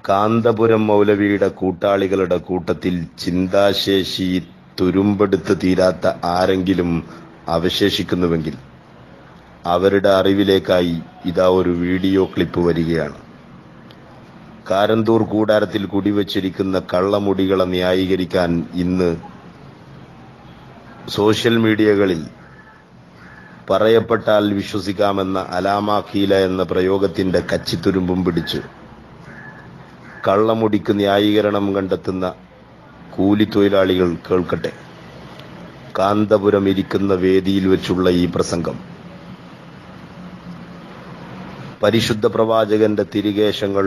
കാന്തപുരം മൗലവിയുടെ കൂട്ടാളികളുടെ കൂട്ടത്തിൽ ചിന്താശേഷി തുരുമ്പെടുത്ത് തീരാത്ത ആരെങ്കിലും അവശേഷിക്കുന്നുവെങ്കിൽ അവരുടെ അറിവിലേക്കായി ഇതാ ഒരു വീഡിയോ ക്ലിപ്പ് വരികയാണ്. കാരന്തൂർ കൂടാരത്തിൽ കുടിവച്ചിരിക്കുന്ന കള്ളമുടികളെ ന്യായീകരിക്കാൻ ഇന്ന് സോഷ്യൽ മീഡിയകളിൽ പറയപ്പെട്ടാൽ വിശ്വസിക്കാമെന്ന അലാമാഖീല എന്ന പ്രയോഗത്തിന്റെ കച്ചിത്തുരുമ്പും പിടിച്ച് കള്ളമുടിക്ക് ന്യായീകരണം കണ്ടെത്തുന്ന കൂലിത്തൊഴിലാളികൾ കേൾക്കട്ടെ. കാന്തപുരം ഇരിക്കുന്ന വേദിയിൽ വെച്ചുള്ള ഈ പ്രസംഗം പരിശുദ്ധ പ്രവാചകന്റെ തിരികേശങ്ങൾ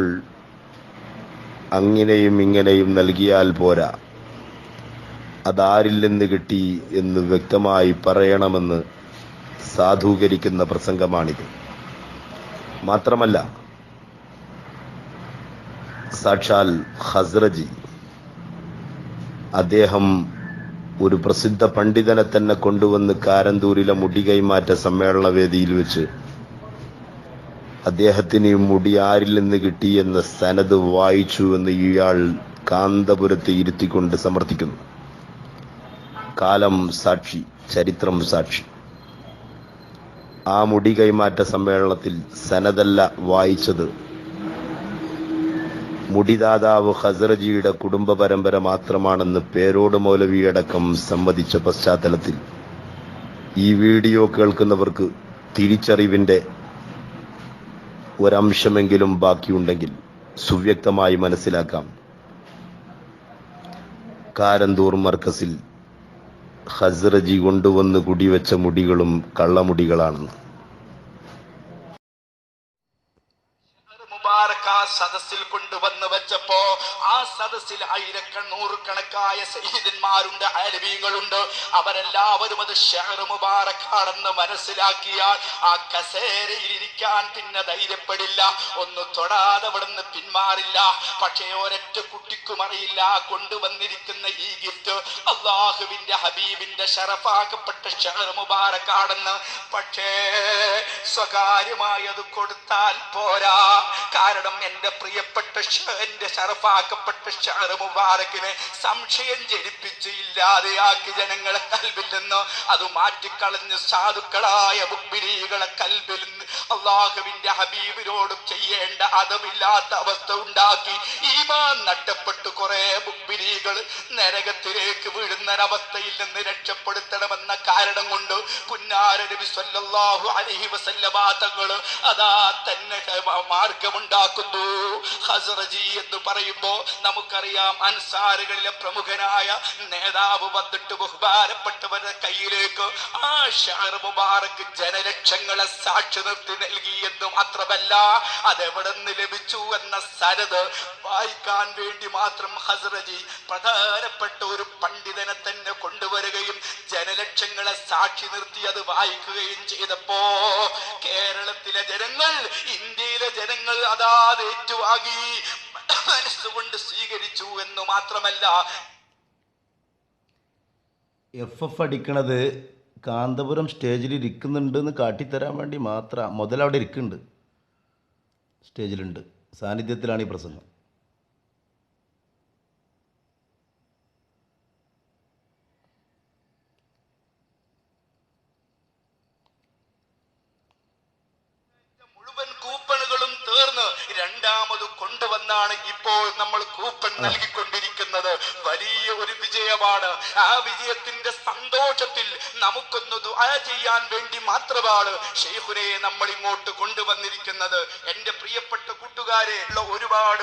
അങ്ങനെയും ഇങ്ങനെയും നൽകിയാൽ പോരാ, അതാരിൽ നിന്ന് കിട്ടി എന്ന് വ്യക്തമായി പറയണമെന്ന് സാധൂകരിക്കുന്ന പ്രസംഗമാണിത്. മാത്രമല്ല, സാക്ഷാൽ ഖസ്റജി അദ്ദേഹം ഒരു പ്രസിദ്ധ പണ്ഡിതനെ തന്നെ കൊണ്ടുവന്ന് കാരന്തൂരിലെ മുടി കൈമാറ്റ സമ്മേളന വേദിയിൽ വെച്ച് അദ്ദേഹത്തിന് മുടി ആരിൽ നിന്ന് കിട്ടി എന്ന സനദ് വായിച്ചു എന്ന് ഇയാൾ കാന്തപുരത്ത് ഇരുത്തിക്കൊണ്ട് സമർത്ഥിക്കുന്നു. കാലം സാക്ഷി, ചരിത്രം സാക്ഷി. ആ മുടി കൈമാറ്റ സമ്മേളനത്തിൽ സനദല്ല വായിച്ചത്, മുടിദാതാവ് ഖസ്റജിയുടെ കുടുംബ പരമ്പര മാത്രമാണെന്ന് പേരോട് മൗലവിയടക്കം സമ്മതിച്ച പശ്ചാത്തലത്തിൽ ഈ വീഡിയോ കേൾക്കുന്നവർക്ക് തിരിച്ചറിവിന്റെ ഒരംശമെങ്കിലും ബാക്കിയുണ്ടെങ്കിൽ സുവ്യക്തമായി മനസ്സിലാക്കാം, കാരന്തൂർ മർക്കസിൽ ഖസ്റജി കൊണ്ടുവന്ന് കുടിവെച്ച മുടികളും കള്ളമുടികളാണെന്ന്. സദസ്സിൽ കൊണ്ടുവന്ന് വെച്ചപ്പോ ആ സദസ്സിൽ നൂറുകണക്കായ സയ്യിദന്മാരുണ്ട്, ആലിമീങ്ങളുണ്ട്. അവരെല്ലാവരും അത് ഷഅർ മുബാറക്കാണെന്ന് മനസ്സിലാക്കിയാൽ ആ കസേരയിൽ ഇരിക്കാൻ പിന്നെ ധൈര്യപ്പെടില്ല, ഒന്ന് തൊടാതെ അവിടുന്ന് പിന്മാറില്ല. പക്ഷേ ഒരൊറ്റ കുട്ടിക്കും അറിയില്ല കൊണ്ടുവന്നിരിക്കുന്ന ഈ ഗിഫ്റ്റ് അല്ലാഹുവിന്റെ ഹബീബിന്റെ ശറഫാക്കപ്പെട്ട ഷഅർ മുബാറക്കാണെന്ന്. പക്ഷേ സ്വകാര്യമായി അത് കൊടുത്താൽ പോരാ. കാരണം എന്റെ പ്രിയപ്പെട്ട എന്റെ ശറഫാക്കപ്പെട്ട ഷഅർ മുബാറക്കിനെ സംശയം ജനിപ്പിച്ച് ഇല്ലാതെയാക്കി ജനങ്ങളെ കൽബിൽ നിന്ന് അത് മാറ്റിക്കളഞ്ഞ് സാധുക്കളായ മുഅ്മിനീകളെ കൽബിൽ നിന്ന് അല്ലാഹുവിന്റെ ഹബീബിനോട് ചെയ്യേണ്ട അതമില്ലാത്ത അവസ്ഥ ഉണ്ടാക്കി ഈമാൻ നഷ്ടപ്പെട്ടു കുറെ മുഅ്മിനീകൾ നരകത്തിലേക്ക് വീഴുന്നൊരവസ്ഥയിൽ നിന്ന് രക്ഷപ്പെടുത്തണമെന്ന കാരണം കൊണ്ട് പുന്നാര നബി സ്വല്ലല്ലാഹു അലൈഹി വസല്ലമ തങ്ങൾ അതാ തന്നെ മാർഗമുണ്ടാക്കുന്നു. ഖസ്റജി എന്ന് പറയുമ്പോ നമുക്കറിയാം, അൻസാറുകളിലെ പ്രമുഖനായ നേതാവ് വന്നിട്ട് ബഹുമാനപ്പെട്ടവരുടെ കയ്യിലേക്ക് ആ ഷഅർ മുബാറക്ക് ജനലക്ഷങ്ങളെ സാക്ഷി നിർത്തി നൽകി എന്ന് മാത്രമല്ല, അതെവിടെ നിന്ന് ലഭിച്ചു എന്ന സനദ് വായിക്കാൻ വേണ്ടി മാത്രം ഖസ്റജി പ്രധാനപ്പെട്ട ഒരു പണ്ഡിതനെ തന്നെ കൊണ്ടുവരികയും ജനലക്ഷങ്ങളെ സാക്ഷി നിർത്തി അത് വായിക്കുകയും ചെയ്തപ്പോ കേരളത്തിലെ ജനങ്ങൾ, ഇന്ത്യയിലെ ജനങ്ങൾ അതാ ഏറ്റുവാങ്ങി മനസ്സുകൊണ്ട് സ്വീകരിച്ചു എന്ന് മാത്രമല്ല, എഫ് അടിക്കണത് കാന്തപുരം സ്റ്റേജിൽ ഇരിക്കുന്നുണ്ട് എന്ന് കാട്ടിത്തരാൻ വേണ്ടി മാത്രം. മുതലവിടെ ഇരിക്കുന്നുണ്ട്, സ്റ്റേജിലുണ്ട്, സാന്നിധ്യത്തിലാണ് ഈ പ്രസംഗം. മുഴുവൻ കൂപ്പണുകളും തീർന്ന് രണ്ടാമത് കൊണ്ടുവന്നാണ് ഇപ്പോൾ നമ്മൾ കൂപ്പൺ നൽകിക്കൊണ്ടിരിക്കുന്നത്. വലിയ ഒരു വിജയമാണ്. ആ വിജയത്തിന്റെ സന്തോഷത്തിൽ നമുക്കൊന്ന് ദുആ ചെയ്യാൻ വേണ്ടി മാത്രമാണ് ശൈഖുനെ നമ്മൾ ഇങ്ങോട്ട് കൊണ്ടുവന്നിരിക്കുന്നത്. എന്റെ പ്രിയപ്പെട്ട കൂട്ടുകാരെ, ഒരുപാട്